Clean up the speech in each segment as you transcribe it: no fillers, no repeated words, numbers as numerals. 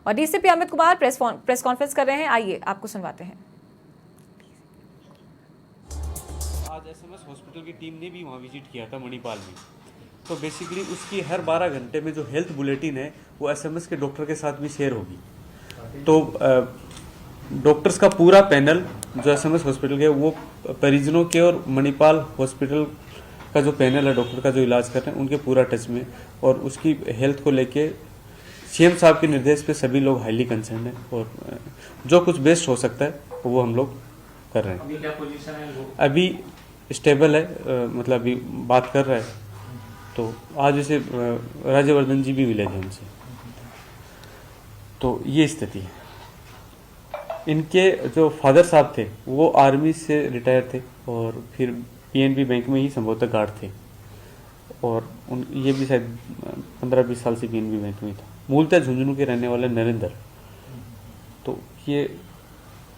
और DCP Amit Kumar press conference कर रहे हैं, आइए आपको सुनवाते हैं। आज एसएमएस हॉस्पिटल की टीम ने भी वहाँ विजिट किया था मणिपाल में। तो बेसिकली उसकी हर 12 घंटे में जो हेल्थ बुलेटिन है वो एसएमएस के डॉक्टर के साथ भी शेयर होगी। तो डॉक्टर्स का पूरा पैनल जो एसएमएस हॉस्पिटल के वो परिजनों के और मणिपाल हॉस्पिटल का जो पैनल है डॉक्टर का जो इलाज कर रहे हैं उनके पूरा टच में, और उसकी हेल्थ को लेके सीएम साहब के निर्देश पे सभी लोग हाईली कंसर्न है, और जो कुछ बेस्ट हो सकता है वो हम लोग कर रहे हैं। अभी क्या पोजीशन है वो? अभी स्टेबल है, मतलब अभी बात कर रहा है। तो आज जैसे राज्यवर्धन जी भी मिले थे उनसे, तो ये स्थिति है। इनके जो फादर साहब थे वो आर्मी से रिटायर थे और फिर पीएनबी बैंक में ही संभवतः गार्ड थे, और ये भी शायद 15-20 साल से पीएनबी बैंक में था। मूलतः झुंझुनू के रहने वाले नरेंद्र, तो ये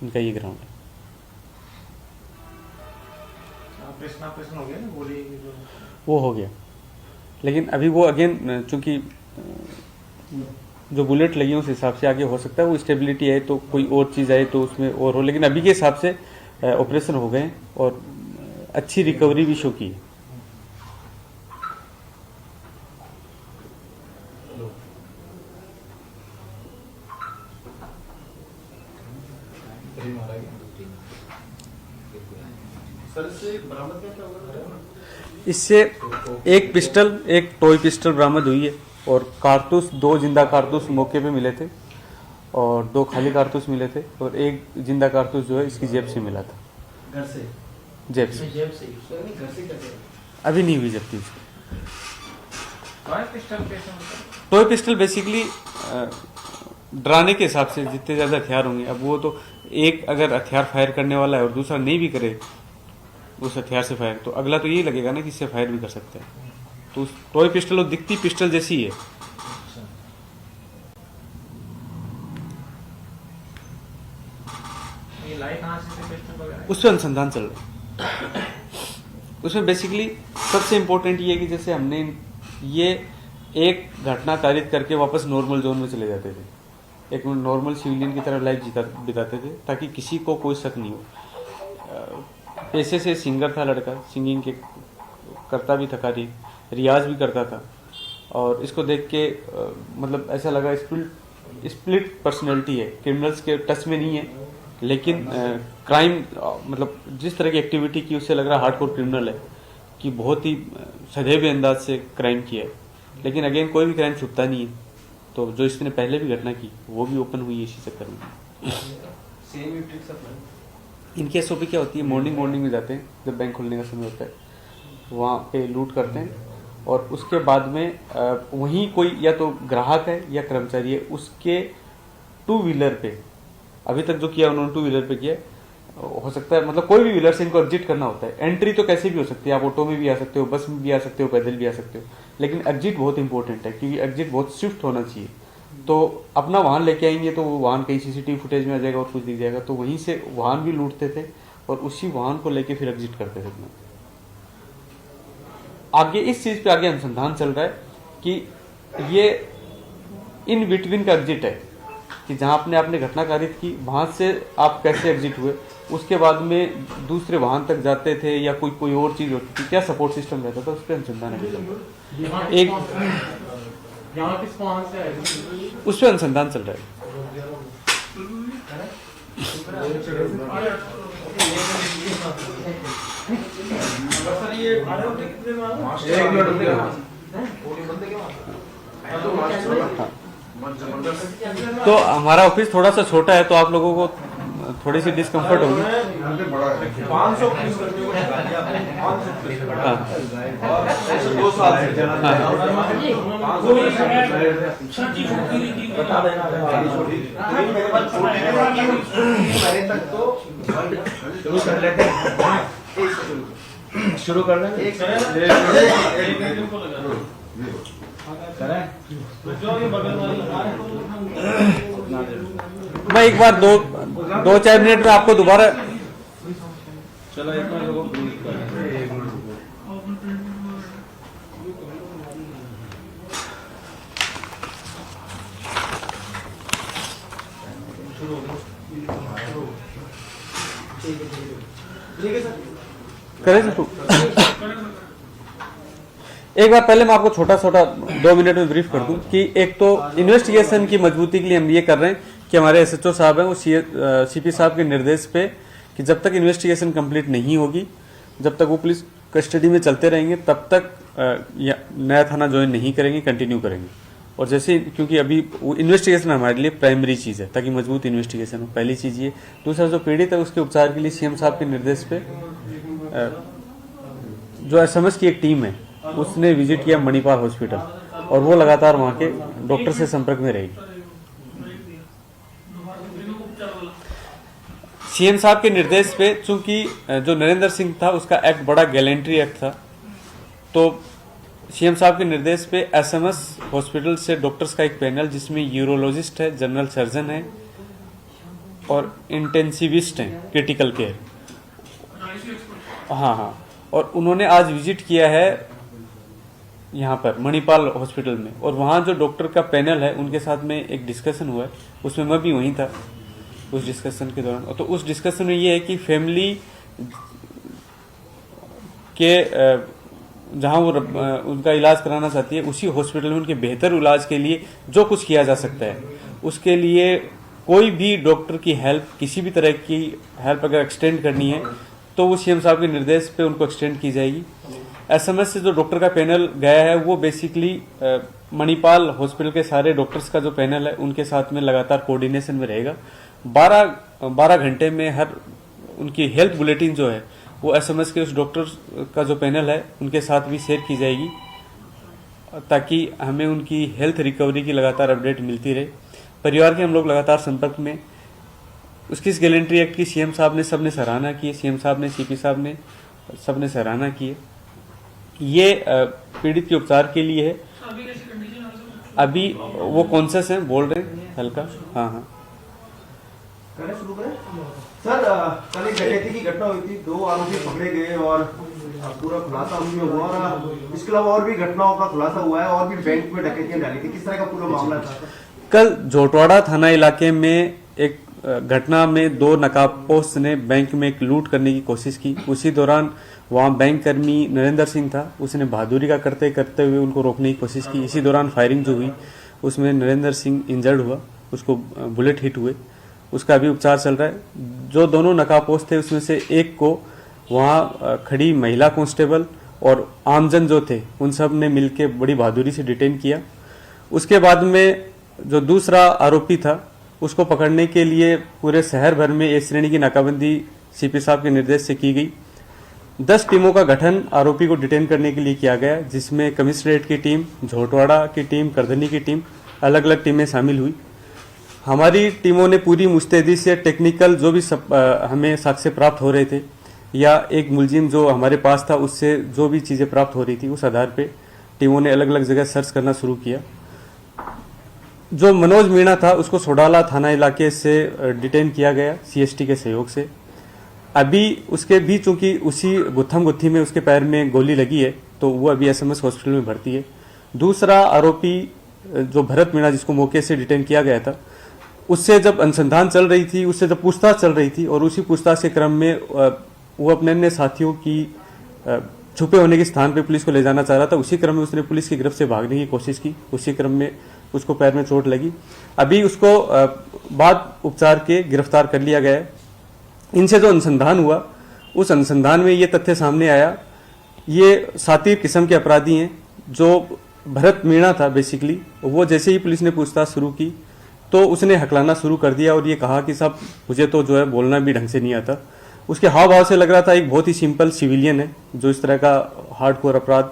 इनका ये ग्राउंड है। ऑपरेशन हो गया ना, गोली वो हो गया, लेकिन अभी वो अगेन चूंकि जो बुलेट लगी है उस हिसाब से आगे हो सकता है वो स्टेबिलिटी है तो कोई और चीज़ आए तो उसमें और हो, लेकिन अभी के हिसाब से ऑपरेशन हो गए और अच्छी रिकवरी भी शो की है। इससे एक पिस्टल, एक टॉय पिस्टल बरामद हुई है, और कारतूस, 2 जिंदा कारतूस मौके पे मिले थे और 2 खाली कारतूस मिले थे, और एक जिंदा कारतूस जो है इसकी जेब से मिला था। घर से? जेब से घर से कैसे? अभी नहीं हुई जब्ती उसकी। पिस्टल कैसे? टॉय पिस्टल बेसिकली डराने के हिसाब से जितने ज्यादा हथियार होंगे, अब वो तो एक अगर हथियार फायर करने वाला है और दूसरा नहीं भी करे उस हथियार से फायर, तो अगला तो यही लगेगा ना कि इससे फायर भी कर सकते हैं। तो टॉय पिस्टल और दिखती पिस्टल जैसी ही है। ये लाई कहाँ से थे पिस्टल वगैरह? उस पर अनुसंधान चल रहा है। उसमें बेसिकली सबसे इम्पोर्टेंट ये है कि जैसे हमने ये एक घटना कारित करके वापस नॉर्मल जोन में चले जाते थे, एक नॉर्मल सिविलियन की तरह लाइफ बिताते थे, ताकि किसी को कोई शक नहीं हो। पेशे से सिंगर था लड़का, सिंगिंग के करता भी था, कार्य रियाज भी करता था, और इसको देख के मतलब ऐसा लगा स्प्लिट पर्सनैलिटी है, क्रिमिनल्स के टच में नहीं है, लेकिन क्राइम मतलब जिस तरह की एक्टिविटी की उससे लग रहा हार्डकोर क्रिमिनल है, कि बहुत ही सदैव अंदाज से क्राइम किया है। लेकिन अगेन कोई भी क्राइम छुपता नहीं है, तो जो इसने पहले भी घटना की वो भी ओपन हुई है इसी चक्कर में। इनकी एसओपी क्या होती है, मॉर्निंग में जाते हैं जब बैंक खुलने का समय होता है, वहाँ पे लूट करते हैं, और उसके बाद में वहीं कोई या तो ग्राहक है या कर्मचारी है, उसके 2 व्हीलर पे, अभी तक जो किया उन्होंने 2 व्हीलर पे किया, हो सकता है मतलब कोई भी व्हीलर से इनको एग्जिट करना होता है। एंट्री तो कैसे भी हो सकती है, आप ऑटो में भी आ सकते हो, बस में भी आ सकते हो, पैदल भी आ सकते हो, लेकिन एग्जिट बहुत इंपॉर्टेंट है, क्योंकि एग्जिट बहुत स्विफ्ट होना चाहिए। तो अपना वाहन लेके आएंगे तो वो वाहन कहीं सीसीटीवी फुटेज में आ जाएगा और कुछ दिख जाएगा, तो वहीं से वाहन भी लूटते थे और उसी वाहन को लेके फिर एग्जिट करते थे। आगे इस चीज पे आगे अनुसंधान चल रहा है कि ये इन बिटवीन का एग्जिट है, कि जहां आपने घटना कारित की वहां से आप कैसे एग्जिट हुए, उसके बाद में दूसरे वाहन तक जाते थे या कोई और चीज होती थी, क्या सपोर्ट सिस्टम रहता था, उस पर अनुसंधान है। एक उस पर अनुसंधान चल रहा है। तो हमारा ऑफिस थोड़ा सा छोटा है, तो आप लोगों को थोड़ी सी डिस्कम्फर्ट होगी। शुरू कर लें। मैं एक बार 2-4 मिनट में आपको दोबारा चलो एक बार लोगों को करें सर? एक बार पहले मैं आपको छोटा 2 मिनट में ब्रीफ कर दूं कि एक तो इन्वेस्टिगेशन की मजबूती के लिए हम ये कर रहे हैं कि हमारे एसएचओ साहब हैं वो सीपी साहब के निर्देश पे कि जब तक इन्वेस्टिगेशन कंप्लीट नहीं होगी, जब तक वो पुलिस कस्टडी में चलते रहेंगे, तब तक नया थाना ज्वाइन नहीं करेंगे, कंटिन्यू करेंगे। और जैसे क्योंकि अभी इन्वेस्टिगेशन हमारे लिए प्राइमरी चीज़ है ताकि मजबूत इन्वेस्टिगेशन हो, पहली चीज़ ये। दूसरा, जो पीड़ित है उसके उपचार के लिए सीएम साहब के निर्देश पे जो एसएमएस की एक टीम है उसने विजिट किया मणिपाल हॉस्पिटल, और वो लगातार वहाँ के डॉक्टर से संपर्क में रहेगी। सीएम साहब के निर्देश पे चूंकि जो नरेंद्र सिंह था उसका एक्ट बड़ा गैलेंट्री एक्ट था, तो सीएम साहब के निर्देश पे एसएमएस हॉस्पिटल से डॉक्टर्स का एक पैनल जिसमें यूरोलॉजिस्ट है, जनरल सर्जन है और इंटेंसिविस्ट हैं, क्रिटिकल केयर, हाँ, और उन्होंने आज विजिट किया है यहाँ पर मणिपाल हॉस्पिटल में, और वहाँ जो डॉक्टर का पैनल है उनके साथ में एक डिस्कशन हुआ है, उसमें मैं भी वहीं था उस डिस्कशन के दौरान। तो उस डिस्कशन में ये है कि फैमिली के जहाँ वो उनका इलाज कराना चाहती है उसी हॉस्पिटल में उनके बेहतर इलाज के लिए जो कुछ किया जा सकता है, उसके लिए कोई भी डॉक्टर की हेल्प, किसी भी तरह की हेल्प अगर एक्सटेंड करनी है तो वो सीएम साहब के निर्देश पे उनको एक्सटेंड की जाएगी। एसएमएस से जो डॉक्टर का पैनल गया है वो बेसिकली मणिपाल हॉस्पिटल के सारे डॉक्टर्स का जो पैनल है उनके साथ में लगातार कोऑर्डिनेशन में रहेगा। 12 घंटे में हर उनकी हेल्थ बुलेटिन जो है वो एसएमएस के उस डॉक्टर का जो पैनल है उनके साथ भी शेयर की जाएगी, ताकि हमें उनकी हेल्थ रिकवरी की लगातार अपडेट मिलती रहे। परिवार के हम लोग लगातार संपर्क में। उसकी इस गैलेंट्री एक्ट की सीएम साहब ने सबने सराहना की है, सीएम साहब ने, सीपी साहब ने, सबने सराहना की है। ये पीड़ित के उपचार के लिए है। अभी वो कॉन्शियस हैं, बोल रहे हैं हल्का, हाँ। शुरू करें सर। कल एक डकैती की घटना हुई थी, 2 आरोपी पकड़े गए और पूरा खुलासा उनमें हुआ, और इसके अलावा और भी घटनाओं का खुलासा हुआ है और भी बैंक में डकैतियां डाली थी। किस तरह का पूरा मामला था? कल जोटवाड़ा थाना इलाके में एक घटना में 2 नकाबपोश ने बैंक में एक लूट करने की कोशिश की। उसी दौरान वहां बैंक कर्मी नरेंद्र सिंह था, उसने बहादुरी का करते हुए उनको रोकने की कोशिश की। इसी दौरान फायरिंग जो हुई उसमें नरेंद्र सिंह इंजर्ड हुआ, उसको बुलेट हिट हुए, उसका भी उपचार चल रहा है। जो दोनों नकाबपोश थे उसमें से एक को वहां खड़ी महिला कांस्टेबल और आमजन जो थे उन सब ने मिलकर बड़ी बहादुरी से डिटेन किया। उसके बाद में जो दूसरा आरोपी था उसको पकड़ने के लिए पूरे शहर भर में एक श्रेणी की नाकाबंदी सीपी साहब के निर्देश से की गई। 10 टीमों का गठन आरोपी को डिटेन करने के लिए किया गया, जिसमें कमिश्नरेट की टीम, झोटवाड़ा की टीम, करधनी की टीम, अलग अलग टीमें शामिल हुई। हमारी टीमों ने पूरी मुस्तैदी से टेक्निकल जो भी हमें साक्ष्य प्राप्त हो रहे थे या एक मुलजिम जो हमारे पास था उससे जो भी चीज़ें प्राप्त हो रही थी उस आधार पे टीमों ने अलग अलग जगह सर्च करना शुरू किया। जो मनोज मीणा था उसको सोडाला थाना इलाके से डिटेन किया गया सीएसटी के सहयोग से। अभी उसके भी चूंकि उसी गुत्थम गुत्थी में उसके पैर में गोली लगी है तो वो अभी एसएमएस हॉस्पिटल में भर्ती है। दूसरा आरोपी जो भरत मीणा जिसको मौके से डिटेन किया गया था, उससे जब अनुसंधान चल रही थी, उससे जब पूछताछ चल रही थी और उसी पूछताछ के क्रम में वो अपने अन्य साथियों की छुपे होने के स्थान पे पुलिस को ले जाना चाह रहा था। उसी क्रम में उसने पुलिस की गिरफ्त से भागने की कोशिश की, उसी क्रम में उसको पैर में चोट लगी। अभी उसको बाद उपचार के गिरफ्तार कर लिया गया है। इनसे जो अनुसंधान हुआ उस अनुसंधान में ये तथ्य सामने आया, ये सातिर किस्म के अपराधी हैं। जो भरत मीणा था बेसिकली, वो जैसे ही पुलिस ने पूछताछ शुरू की तो उसने हकलाना शुरू कर दिया और ये कहा कि साहब मुझे तो जो है बोलना भी ढंग से नहीं आता। उसके हाव भाव से लग रहा था एक बहुत ही सिंपल सिविलियन है जो इस तरह का हार्डकोर अपराध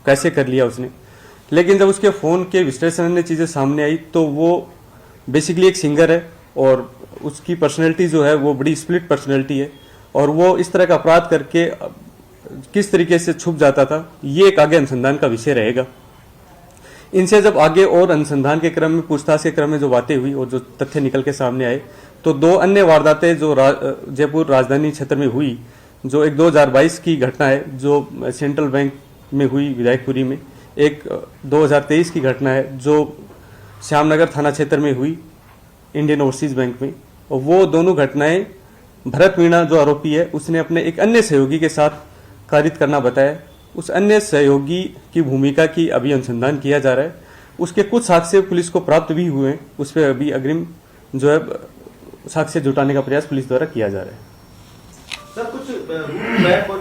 कैसे कर लिया उसने। लेकिन जब उसके फ़ोन के विश्लेषण में चीज़ें सामने आई तो वो बेसिकली एक सिंगर है और उसकी पर्सनैलिटी जो है वो बड़ी स्प्लिट पर्सनैलिटी है और वो इस तरह का अपराध करके किस तरीके से छुप जाता था, ये एक आगे अनुसंधान का विषय रहेगा। इनसे जब आगे और अनुसंधान के क्रम में, पूछताछ के क्रम में जो बातें हुई और जो तथ्य निकल के सामने आए तो 2 अन्य वारदातें जो जयपुर राजधानी क्षेत्र में हुई, जो एक 2022 की घटना है जो सेंट्रल बैंक में हुई विधायकपुरी में, एक 2023 की घटना है जो श्यामनगर थाना क्षेत्र में हुई इंडियन ओवरसीज बैंक में, और वो दोनों घटनाएं भरत मीणा जो आरोपी है उसने अपने एक अन्य सहयोगी के साथ कारित करना बताया। उस अन्य सहयोगी की भूमिका की अभी अनुसंधान किया जा रहा है। उसके कुछ साक्ष्य पुलिस को प्राप्त भी हुए हैं, उस पर अभी अग्रिम जो है साक्ष्य जुटाने का प्रयास पुलिस द्वारा किया जा रहा है। सर कुछ रूट मैप और